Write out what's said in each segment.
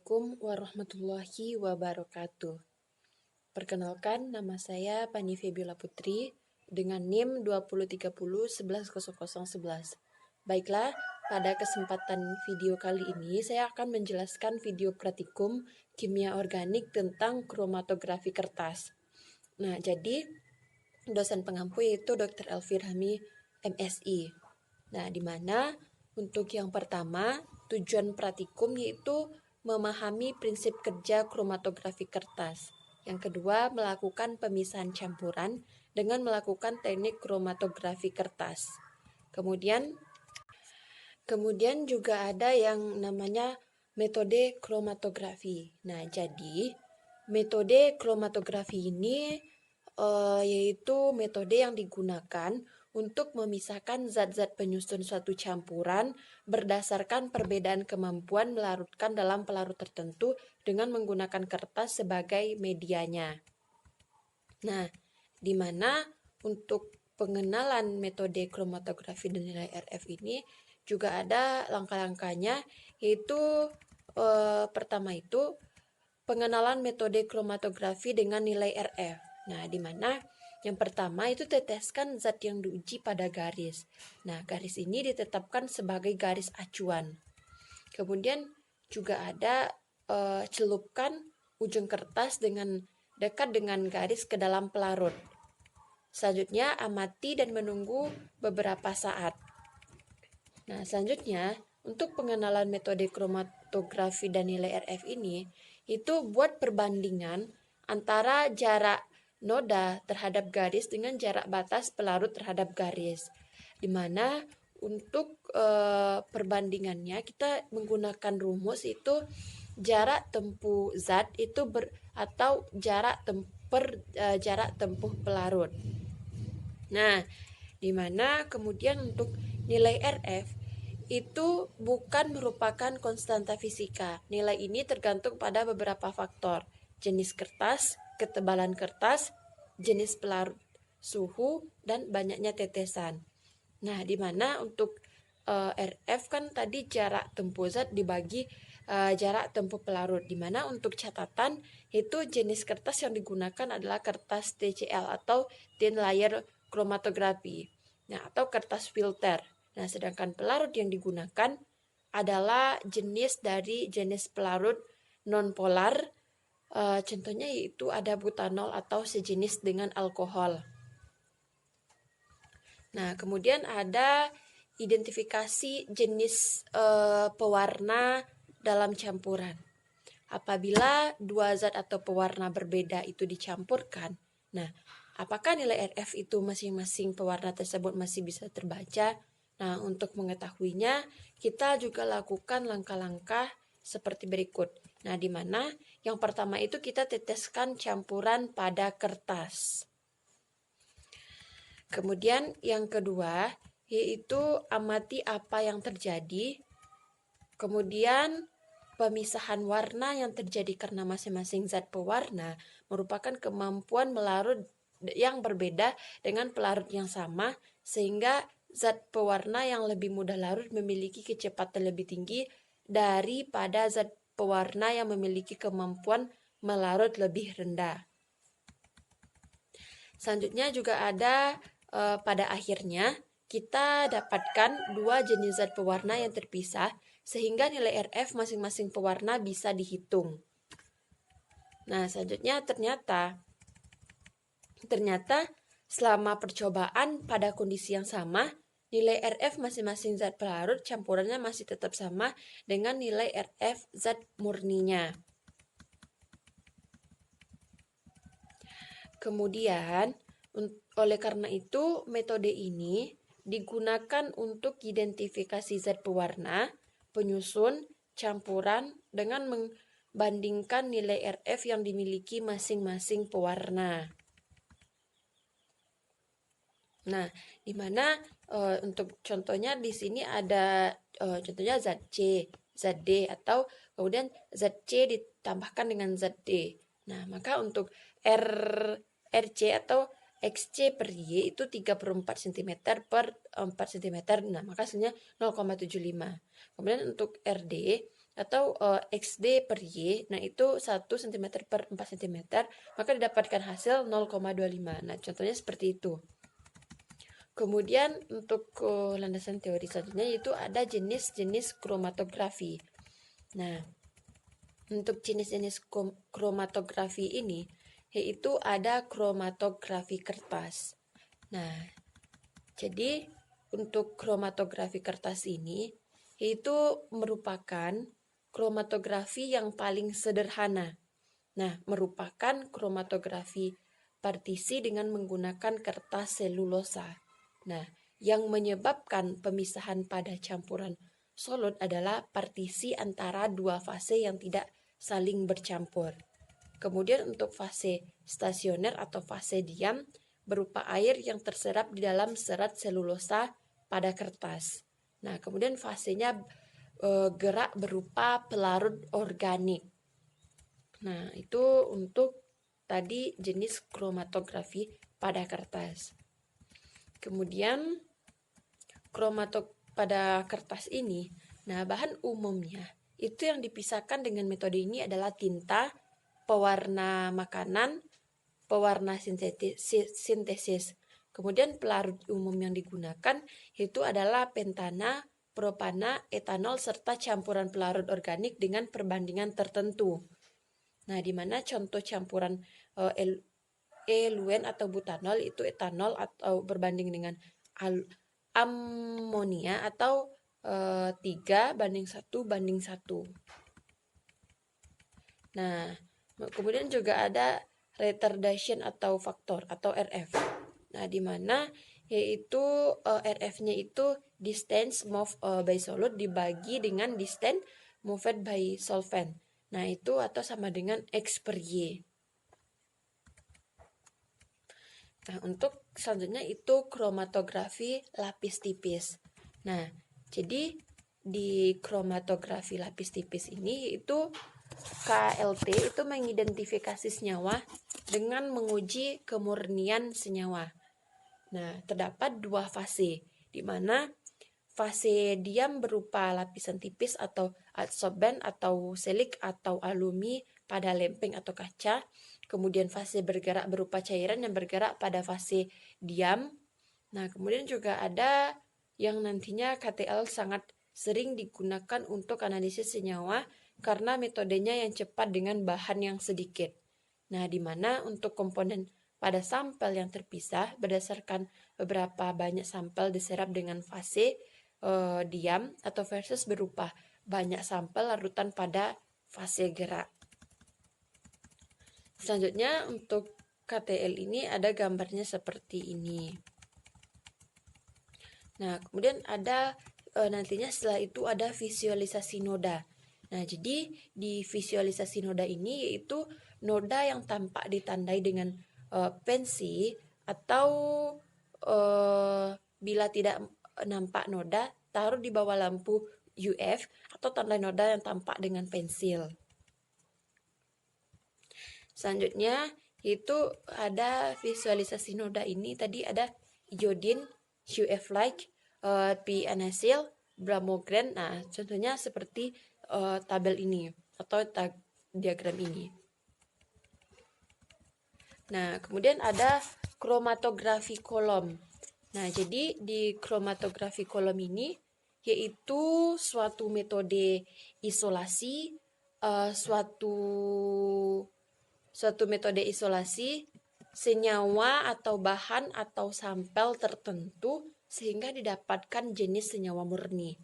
Assalamualaikum warahmatullahi wabarakatuh. Perkenalkan, nama saya Pani Febiola Putri dengan NIM 2030110011. Baiklah, pada kesempatan video kali ini saya akan menjelaskan video praktikum kimia organik tentang kromatografi kertas. Nah, jadi dosen pengampu yaitu Dr. Elvirhami MSI. Nah, di mana untuk yang pertama, tujuan praktikum yaitu memahami prinsip kerja kromatografi kertas. Yang kedua, melakukan pemisahan campuran dengan melakukan teknik kromatografi kertas. Kemudian juga ada yang namanya metode kromatografi. Nah, jadi metode kromatografi ini yaitu metode yang digunakan untuk memisahkan zat-zat penyusun suatu campuran berdasarkan perbedaan kemampuan melarutkan dalam pelarut tertentu dengan menggunakan kertas sebagai medianya. Nah, di mana untuk pengenalan metode kromatografi dan nilai RF ini juga ada langkah-langkahnya, yaitu pertama itu pengenalan metode kromatografi dengan nilai RF. Nah, di mana yang pertama itu teteskan zat yang diuji pada garis. Nah, garis ini ditetapkan sebagai garis acuan. Kemudian juga ada celupkan ujung kertas dengan dekat dengan garis ke dalam pelarut. Selanjutnya amati dan menunggu beberapa saat. Nah, selanjutnya untuk pengenalan metode kromatografi dan nilai RF ini itu buat perbandingan antara jarak noda terhadap garis dengan jarak batas pelarut terhadap garis. Di mana untuk perbandingannya kita menggunakan rumus itu jarak tempuh zat itu atau jarak tempuh pelarut. Nah, di mana kemudian untuk nilai RF itu bukan merupakan konstanta fisika. Nilai ini tergantung pada beberapa faktor: jenis kertas, ketebalan kertas, jenis pelarut, suhu, dan banyaknya tetesan. Nah, di mana untuk RF kan tadi jarak tempuh zat dibagi jarak tempuh pelarut, di mana untuk catatan itu jenis kertas yang digunakan adalah kertas TCL atau thin layer chromatography. Nah, atau kertas filter. Nah, sedangkan pelarut yang digunakan adalah jenis pelarut nonpolar. Contohnya yaitu ada butanol atau sejenis dengan alkohol. Nah, kemudian ada identifikasi jenis pewarna dalam campuran. Apabila dua zat atau pewarna berbeda itu dicampurkan, nah, apakah nilai RF itu masing-masing pewarna tersebut masih bisa terbaca? Nah, untuk mengetahuinya, kita juga lakukan langkah-langkah seperti berikut. Nah, di mana yang pertama itu kita teteskan campuran pada kertas. Kemudian yang kedua, yaitu amati apa yang terjadi. Kemudian pemisahan warna yang terjadi karena masing-masing zat pewarna merupakan kemampuan melarut yang berbeda dengan pelarut yang sama, sehingga zat pewarna yang lebih mudah larut memiliki kecepatan lebih tinggi daripada zat pewarna yang memiliki kemampuan melarut lebih rendah. Selanjutnya juga ada pada akhirnya kita dapatkan dua jenis zat pewarna yang terpisah sehingga nilai RF masing-masing pewarna bisa dihitung. Nah, selanjutnya ternyata selama percobaan pada kondisi yang sama, nilai RF masing-masing zat pelarut campurannya masih tetap sama dengan nilai RF zat murninya. Kemudian, oleh karena itu, metode ini digunakan untuk identifikasi zat pewarna, penyusun, campuran dengan membandingkan nilai RF yang dimiliki masing-masing pewarna. Nah, di mana untuk contohnya di sini ada contohnya zat C, zat D, atau kemudian zat C ditambahkan dengan zat D. Nah, maka untuk RC atau XC per Y itu 3/4 cm per 4 cm. Nah, maka hasilnya 0,75. Kemudian untuk RD atau XD per Y, nah itu 1 cm per 4 cm, maka didapatkan hasil 0,25. Nah, contohnya seperti itu. Kemudian untuk landasan teori selanjutnya yaitu ada jenis-jenis kromatografi. Nah, untuk jenis-jenis kromatografi ini yaitu ada kromatografi kertas. Nah, jadi untuk kromatografi kertas ini yaitu merupakan kromatografi yang paling sederhana. Nah, merupakan kromatografi partisi dengan menggunakan kertas selulosa. Nah, yang menyebabkan pemisahan pada campuran solid adalah partisi antara dua fase yang tidak saling bercampur. Kemudian untuk fase stasioner atau fase diam berupa air yang terserap di dalam serat selulosa pada kertas. Nah, kemudian fasenya gerak berupa pelarut organik. Nah, itu untuk tadi jenis kromatografi pada kertas. Kemudian pada kertas ini, nah bahan umumnya itu yang dipisahkan dengan metode ini adalah tinta, pewarna makanan, pewarna sintesis. Kemudian pelarut umum yang digunakan itu adalah pentana, propana, etanol, serta campuran pelarut organik dengan perbandingan tertentu. Nah, di mana contoh campuran eluen atau butanol itu etanol atau berbanding dengan amonia atau 3:1:1. Nah, kemudian juga ada retardation atau faktor atau RF. Nah, di mana yaitu RF-nya itu distance moved by solid dibagi dengan distance moved by solvent. Nah, itu atau sama dengan X per Y. Nah, untuk selanjutnya itu kromatografi lapis tipis. Nah, jadi di kromatografi lapis tipis ini itu KLT itu mengidentifikasi senyawa dengan menguji kemurnian senyawa. Nah, terdapat dua fase, di mana fase diam berupa lapisan tipis atau adsorben atau selik atau alumi pada lempeng atau kaca. Kemudian fase bergerak berupa cairan yang bergerak pada fase diam. Nah, kemudian juga ada yang nantinya KTL sangat sering digunakan untuk analisis senyawa karena metodenya yang cepat dengan bahan yang sedikit. Nah, di mana untuk komponen pada sampel yang terpisah berdasarkan beberapa banyak sampel diserap dengan fase diam atau versus berupa banyak sampel larutan pada fase gerak. Selanjutnya untuk KTL ini ada gambarnya seperti ini. Nah, kemudian ada nantinya setelah itu ada visualisasi noda. Nah, jadi di visualisasi noda ini yaitu noda yang tampak ditandai dengan pensi atau bila tidak nampak noda, taruh di bawah lampu UF atau tandai noda yang tampak dengan pensil. Selanjutnya itu ada visualisasi noda ini tadi ada iodin, UF light, P-anesil, bramogren. Nah, contohnya seperti tabel ini atau diagram ini. Nah, kemudian ada kromatografi kolom. Nah, jadi di kromatografi kolom ini yaitu suatu metode isolasi, suatu metode isolasi senyawa atau bahan atau sampel tertentu sehingga didapatkan jenis senyawa murni.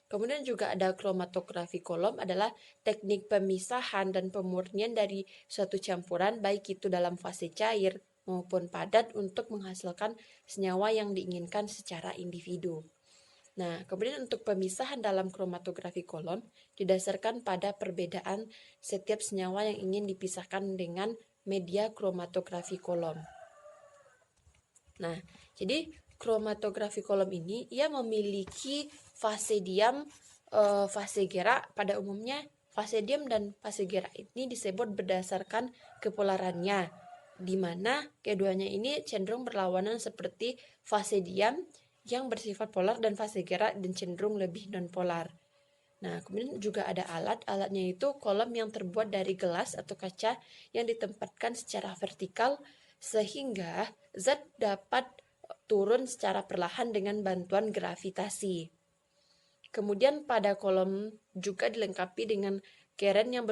Kemudian juga ada kromatografi kolom adalah teknik pemisahan dan pemurnian dari suatu campuran baik itu dalam fase cair maupun padat untuk menghasilkan senyawa yang diinginkan secara individu. Nah, kemudian untuk pemisahan dalam kromatografi kolom didasarkan pada perbedaan setiap senyawa yang ingin dipisahkan dengan media kromatografi kolom. Nah, jadi kromatografi kolom ini ia memiliki fase diam, fase gerak. Pada umumnya fase diam dan fase gerak ini disebut berdasarkan kepolarannya, di mana keduanya ini cenderung berlawanan seperti fase diam yang bersifat polar dan fase gerak dan cenderung lebih nonpolar. Nah, kemudian juga ada alatnya itu kolom yang terbuat dari gelas atau kaca yang ditempatkan secara vertikal sehingga zat dapat turun secara perlahan dengan bantuan gravitasi. Kemudian pada kolom juga dilengkapi dengan keran yang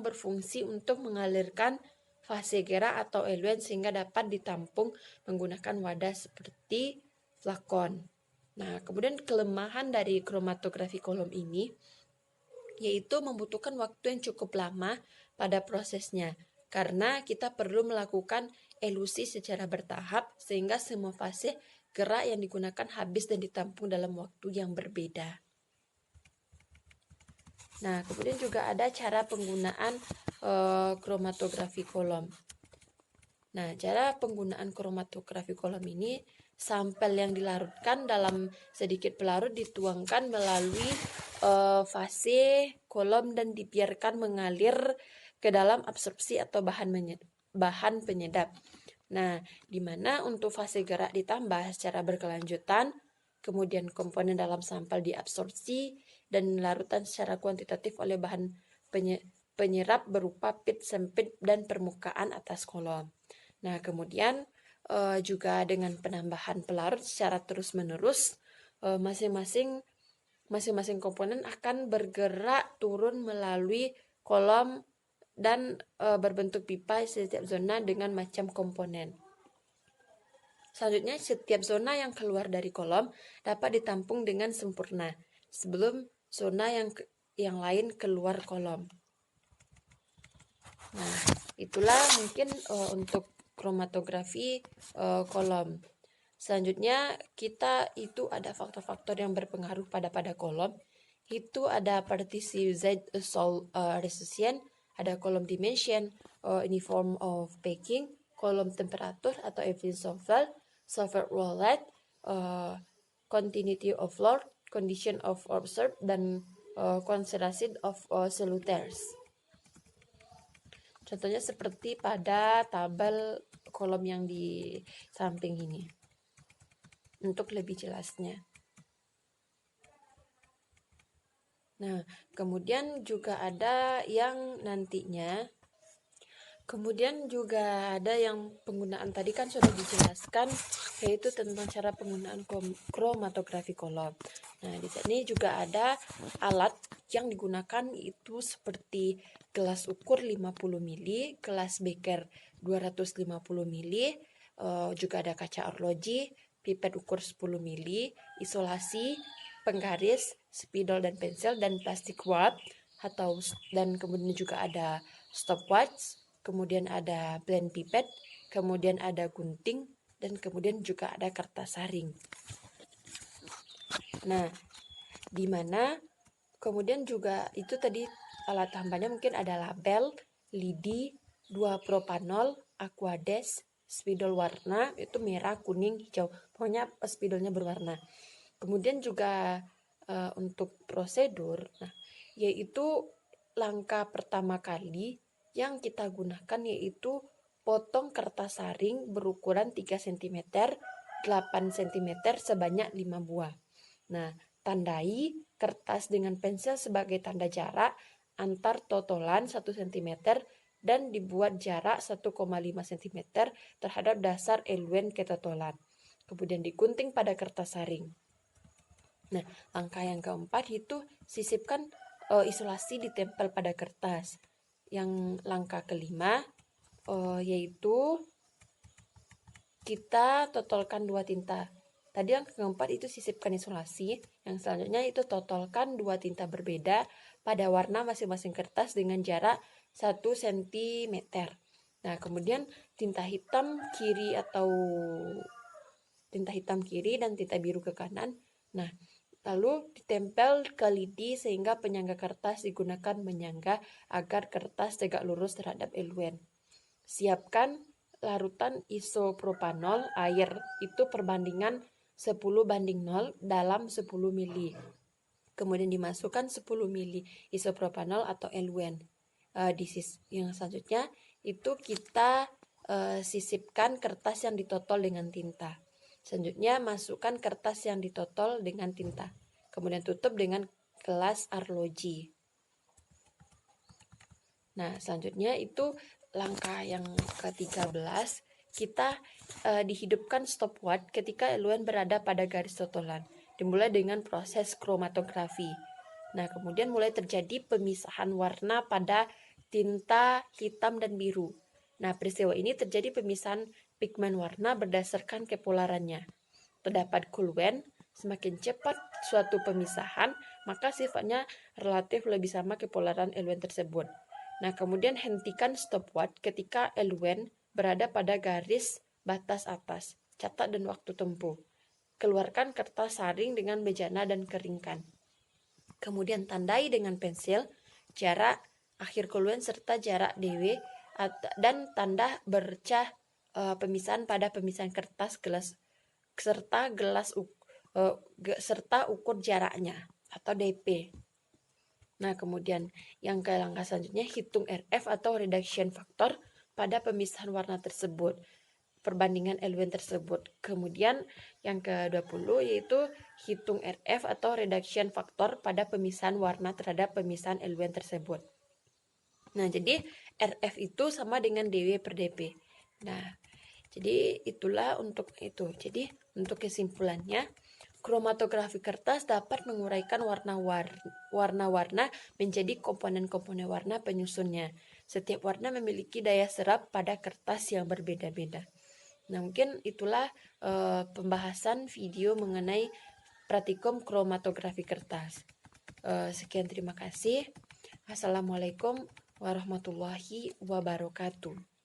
berfungsi untuk mengalirkan fase gerak atau eluen sehingga dapat ditampung menggunakan wadah seperti flakon. Nah, kemudian kelemahan dari kromatografi kolom ini yaitu membutuhkan waktu yang cukup lama pada prosesnya karena kita perlu melakukan elusi secara bertahap sehingga semua fase gerak yang digunakan habis dan ditampung dalam waktu yang berbeda. Nah, kemudian juga ada cara penggunaan kromatografi kolom. Nah, cara penggunaan kromatografi kolom ini, sampel yang dilarutkan dalam sedikit pelarut dituangkan melalui fase kolom dan dibiarkan mengalir ke dalam absorpsi atau bahan penyedap. Nah, di mana untuk fase gerak ditambah secara berkelanjutan, kemudian komponen dalam sampel diabsorpsi dan larutan secara kuantitatif oleh bahan penyerap berupa pit sempit dan permukaan atas kolom. Nah, kemudian juga dengan penambahan pelarut secara terus-menerus, masing-masing komponen akan bergerak turun melalui kolom dan berbentuk pipa setiap zona dengan macam komponen. Selanjutnya, setiap zona yang keluar dari kolom dapat ditampung dengan sempurna sebelum zona yang lain keluar kolom. Nah, itulah mungkin untuk kromatografi kolom. Selanjutnya, kita itu ada faktor-faktor yang berpengaruh pada kolom. Itu ada partisi Z resolution, ada kolom dimension, uniform of packing, kolom temperatur atau efficiency solver roll rate, continuity of load, condition of observed, dan consideration of soluters. Contohnya seperti pada tabel kolom yang di samping ini. Untuk lebih jelasnya. Nah, kemudian juga ada yang penggunaan tadi kan sudah dijelaskan, yaitu tentang cara penggunaan kromatografi kolom. Nah, di sini juga ada alat yang digunakan itu seperti gelas ukur 50 mili, gelas beker 250 mili, juga ada kaca arloji, pipet ukur 10 mili, isolasi, penggaris, spidol dan pensil, dan plastik wrap dan kemudian juga ada stopwatch, kemudian ada blend pipet, kemudian ada gunting, dan kemudian juga ada kertas saring. Nah, di mana kemudian juga itu tadi alat tambahnya mungkin ada label, lidi, 2 propanol, aquades, spidol warna itu merah, kuning, hijau. Pokoknya spidolnya berwarna. Kemudian juga untuk prosedur, yaitu langkah pertama kali yang kita gunakan yaitu potong kertas saring berukuran 3 cm, 8 cm sebanyak 5 buah. Nah, tandai kertas dengan pensil sebagai tanda jarak antar totolan 1 cm dan dibuat jarak 1,5 cm terhadap dasar eluen ketotolan. Kemudian digunting pada kertas saring. Nah, langkah yang keempat itu sisipkan isolasi ditempel pada kertas. Yang langkah kelima yaitu kita totolkan 2 tinta. Tadi yang keempat itu sisipkan isolasi, yang selanjutnya itu totolkan 2 tinta berbeda pada warna masing-masing kertas dengan jarak 1 cm. Nah, kemudian tinta hitam kiri dan tinta biru ke kanan. Nah, lalu ditempel ke lidi sehingga penyangga kertas digunakan menyangga agar kertas tegak lurus terhadap eluen. Siapkan larutan isopropanol air, itu perbandingan 10:0 dalam 10 mili. Kemudian dimasukkan 10 mili isopropanol atau eluen. Yang selanjutnya itu kita sisipkan kertas yang ditotol dengan tinta. Selanjutnya masukkan kertas yang ditotol dengan tinta. kemudian tutup dengan gelas arloji. Nah, selanjutnya itu langkah yang ke-13, kita dihidupkan stopwatch ketika eluen berada pada garis totalan. Dimulai dengan proses kromatografi. Nah, kemudian mulai terjadi pemisahan warna pada tinta hitam dan biru. Nah, peristiwa ini terjadi pemisahan pigmen warna berdasarkan kepolarannya. Terdapat kuluen, semakin cepat suatu pemisahan, maka sifatnya relatif lebih sama kepolaran eluen tersebut. Nah, kemudian hentikan stopwatch ketika eluen berada pada garis batas atas. Catat dan waktu tempuh. Keluarkan kertas saring dengan bejana dan keringkan. Kemudian tandai dengan pensil jarak akhir keluen serta jarak DW dan tanda bercah pemisahan pada pemisahan kertas gelas serta serta ukur jaraknya atau DP. Nah, kemudian yang ke langkah selanjutnya, hitung RF atau reduction factor pada pemisahan warna tersebut, perbandingan eluen tersebut. Kemudian yang ke-20 yaitu hitung RF atau reduction factor pada pemisahan warna terhadap pemisahan eluen tersebut. Nah, jadi RF itu sama dengan DW per DP. Nah, jadi itulah untuk itu. Jadi untuk kesimpulannya, kromatografi kertas dapat menguraikan warna-warna menjadi komponen-komponen warna penyusunnya. Setiap warna memiliki daya serap pada kertas yang berbeda-beda. Nah, mungkin itulah pembahasan video mengenai praktikum kromatografi kertas. Sekian, terima kasih. Assalamualaikum warahmatullahi wabarakatuh.